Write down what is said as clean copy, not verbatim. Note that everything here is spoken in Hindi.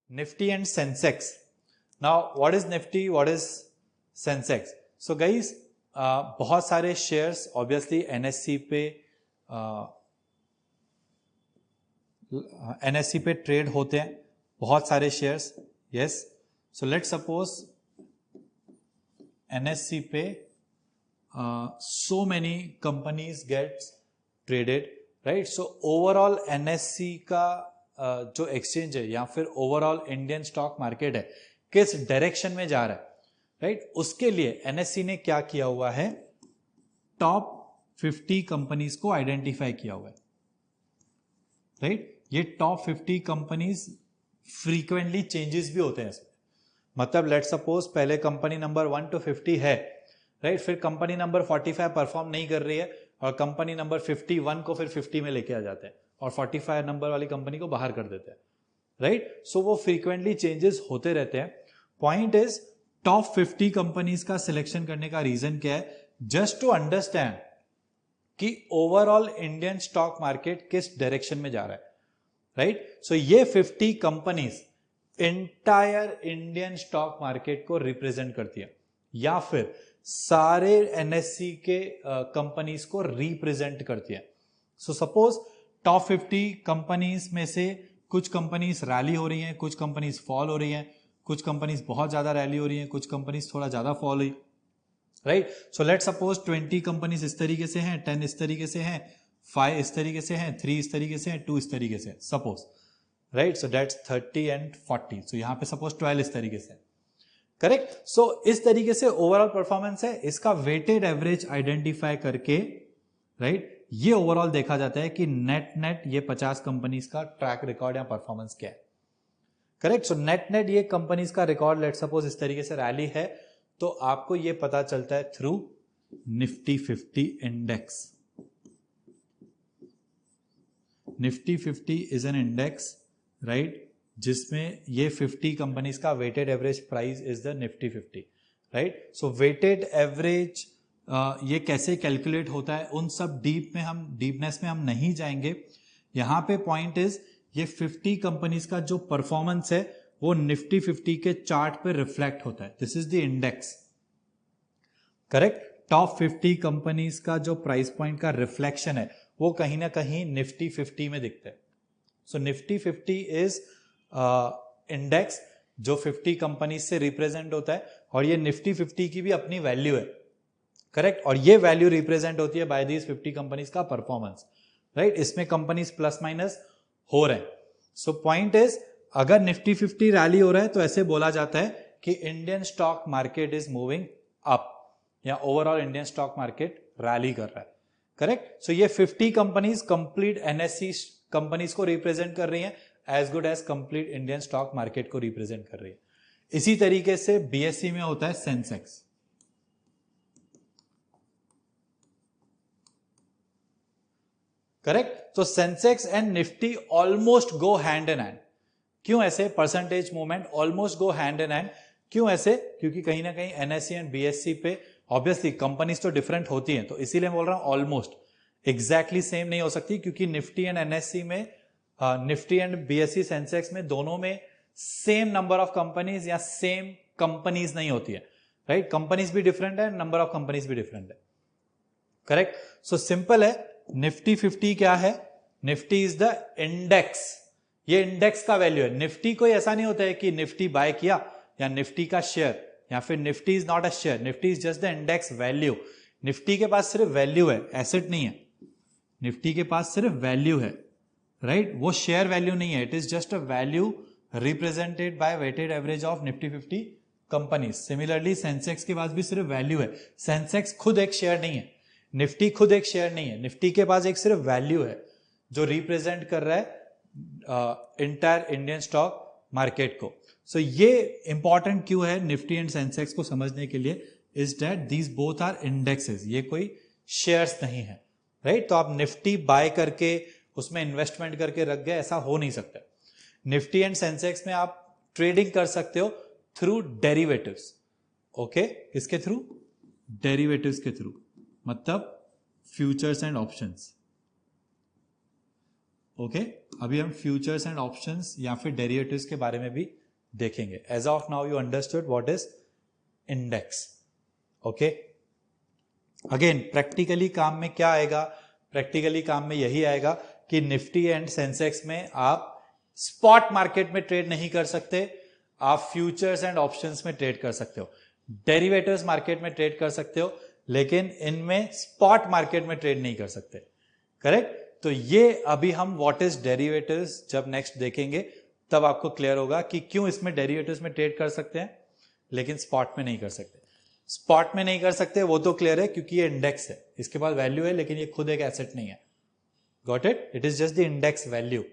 Nifty and Sensex. Now, what is Nifty? What is Sensex? So guys, बहुत सारे शेयर्स ऑब्वियसली एनएससी पे ट्रेड होते हैं, बहुत सारे shares. Yes, so let's suppose NSC पे so many companies gets traded, right? So overall NSE का जो एक्सचेंज है या फिर ओवरऑल इंडियन स्टॉक मार्केट है किस डायरेक्शन में जा रहा है, राइट? उसके लिए एनएससी ने क्या किया हुआ है, टॉप 50 कंपनीज को आइडेंटिफाई किया हुआ है, राइट? ये टॉप 50 कंपनीज फ्रीक्वेंटली चेंजेस भी होते हैं इसमें. मतलब लेट्स सपोज पहले कंपनी नंबर 1 to 50 है, राइट? फिर कंपनी नंबर 45 परफॉर्म नहीं कर रही है और कंपनी नंबर 51 को फिर 50 में लेके आ जाते हैं और 45 नंबर वाली कंपनी को बाहर कर देते हैं, राइट? सो वो फ्रीक्वेंटली चेंजेस होते रहते हैं. पॉइंट इज टॉप 50 कंपनीज का सिलेक्शन करने का रीजन क्या है? जस्ट टू अंडरस्टैंड कि ओवरऑल इंडियन स्टॉक मार्केट किस डायरेक्शन में जा रहा है, राइट? सो ये 50 companies entire Indian stock market को रिप्रेजेंट करती है या फिर सारे एनएससी के कंपनीज को रिप्रेजेंट करती है. सो सपोज टॉप 50 कंपनीज में से कुछ कंपनीज रैली हो रही हैं, कुछ कंपनीज फॉल हो रही हैं, कुछ कंपनीज बहुत ज्यादा रैली हो रही हैं, कुछ कंपनीज थोड़ा ज्यादा फॉल हुई, right? So let's suppose 20 companies इस तरीके से हैं, 10 इस तरीके से हैं, 5 इस तरीके से हैं, 3 इस तरीके से हैं, 2 इस तरीके से, suppose, right? So that's 30 and 40. सो यहां पे सपोज 12 इस तरीके से, करेक्ट? सो इस तरीके से ओवरऑल परफॉर्मेंस है. इसका वेटेड एवरेज आइडेंटिफाई करके, राइट, ये ओवरऑल देखा जाता है कि नेट ये 50 कंपनीज का ट्रैक रिकॉर्ड या परफॉर्मेंस क्या है, करेक्ट? सो नेट ये कंपनीज का रिकॉर्ड लेट सपोज इस तरीके से रैली है तो आपको ये पता चलता है through Nifty 50 index. Nifty 50 is an index, right, जिसमें ये 50 कंपनीज का weighted average price is the Nifty 50, right? So weighted average ये कैसे कैलकुलेट होता है उन सब डीपनेस में हम नहीं जाएंगे. यहां पे पॉइंट इज ये 50 कंपनीज का जो परफॉर्मेंस है वो निफ्टी 50 के चार्ट पे रिफ्लेक्ट होता है. This is the index, correct? Top 50 companies का जो प्राइस पॉइंट का रिफ्लेक्शन है वो कहीं ना कहीं निफ्टी 50 में दिखता है. सो निफ्टी 50 इज इंडेक्स जो 50 कंपनीज से रिप्रेजेंट होता है और ये निफ्टी 50 की भी अपनी वैल्यू है, करेक्ट? और ये वैल्यू रिप्रेजेंट होती है बाय दीज 50 कंपनीज का परफॉर्मेंस, राइट? इसमें कंपनीज प्लस माइनस हो रहे हैं. सो पॉइंट इज अगर निफ्टी 50 रैली हो रहा है तो ऐसे बोला जाता है कि Indian stock market is moving up या overall Indian stock market rally कर रहा है, करेक्ट? सो ये 50 कंपनीज कंप्लीट एनएससी कंपनीज को रिप्रेजेंट कर रही हैं as good as complete Indian stock market को रिप्रेजेंट कर रही है. इसी तरीके से बीएससी में होता है सेंसेक्स, करेक्ट? तो Sensex and Nifty almost go hand in hand. क्यों ऐसे? Percentage movement almost go hand in hand. क्यों ऐसे? क्योंकि कहीं ना कहीं एनएससी एंड बीएससी पे ऑब्वियसली कंपनीज तो डिफरेंट होती हैं, तो इसीलिए मैं बोल रहा हूं ऑलमोस्ट. एग्जैक्टली सेम नहीं हो सकती क्योंकि निफ्टी एंड एनएससी में निफ्टी एंड बीएससी सेंसेक्स में दोनों में सेम नंबर ऑफ कंपनीज या सेम कंपनीज नहीं होती है, राइट? कंपनीज भी डिफरेंट है, नंबर ऑफ कंपनीज भी डिफरेंट है, करेक्ट? सो सिंपल है. निफ्टी 50 क्या है? Nifty is the index. ये इंडेक्स का वैल्यू है. निफ्टी कोई ऐसा नहीं होता है कि निफ्टी बाय किया या निफ्टी का शेयर या फिर Nifty is not a share. Nifty is just the index value. Nifty के पास सिर्फ वैल्यू है, एसेट नहीं है. निफ्टी के पास सिर्फ वैल्यू है, राइट? वो शेयर वैल्यू नहीं है. It is just a value represented by weighted average of Nifty 50 companies. Similarly Sensex के पास भी सिर्फ वैल्यू है. सेंसेक्स खुद एक शेयर नहीं है, निफ्टी खुद एक शेयर नहीं है. निफ्टी के पास एक सिर्फ वैल्यू है जो रिप्रेजेंट कर रहा है इंटायर इंडियन स्टॉक मार्केट को. सो ये इंपॉर्टेंट क्यों है निफ्टी एंड सेंसेक्स को समझने के लिए? Is that these both are indexes. ये कोई शेयर्स नहीं है, राइट? तो आप निफ्टी बाय करके उसमें इन्वेस्टमेंट करके रख गए, ऐसा हो नहीं सकता. निफ्टी एंड सेंसेक्स में आप ट्रेडिंग कर सकते हो थ्रू डेरिवेटिव्स. ओके, किसके थ्रू? डेरिवेटिव्स के थ्रू, मतलब फ्यूचर्स एंड ऑप्शंस. ओके अभी हम फ्यूचर्स एंड ऑप्शंस या फिर डेरिवेटिव्स के बारे में भी देखेंगे. As of now you understood what is index. Okay again practically काम में क्या आएगा? प्रैक्टिकली काम में यही आएगा कि निफ्टी एंड सेंसेक्स में आप स्पॉट मार्केट में ट्रेड नहीं कर सकते, आप फ्यूचर्स एंड ऑप्शंस में ट्रेड कर सकते हो, डेरिवेटिव्स मार्केट में ट्रेड कर सकते हो, लेकिन इनमें स्पॉट मार्केट में ट्रेड नहीं कर सकते. करेक्ट? तो ये अभी हम व्हाट इज डेरिवेटिव्स जब नेक्स्ट देखेंगे तब आपको क्लियर होगा कि क्यों इसमें डेरिवेटिव्स में ट्रेड कर सकते हैं लेकिन स्पॉट में नहीं कर सकते. स्पॉट में नहीं कर सकते वो तो क्लियर है क्योंकि ये इंडेक्स है, इसके पास वैल्यू है लेकिन ये खुद एक एसेट नहीं है. Got it? It is just the index value.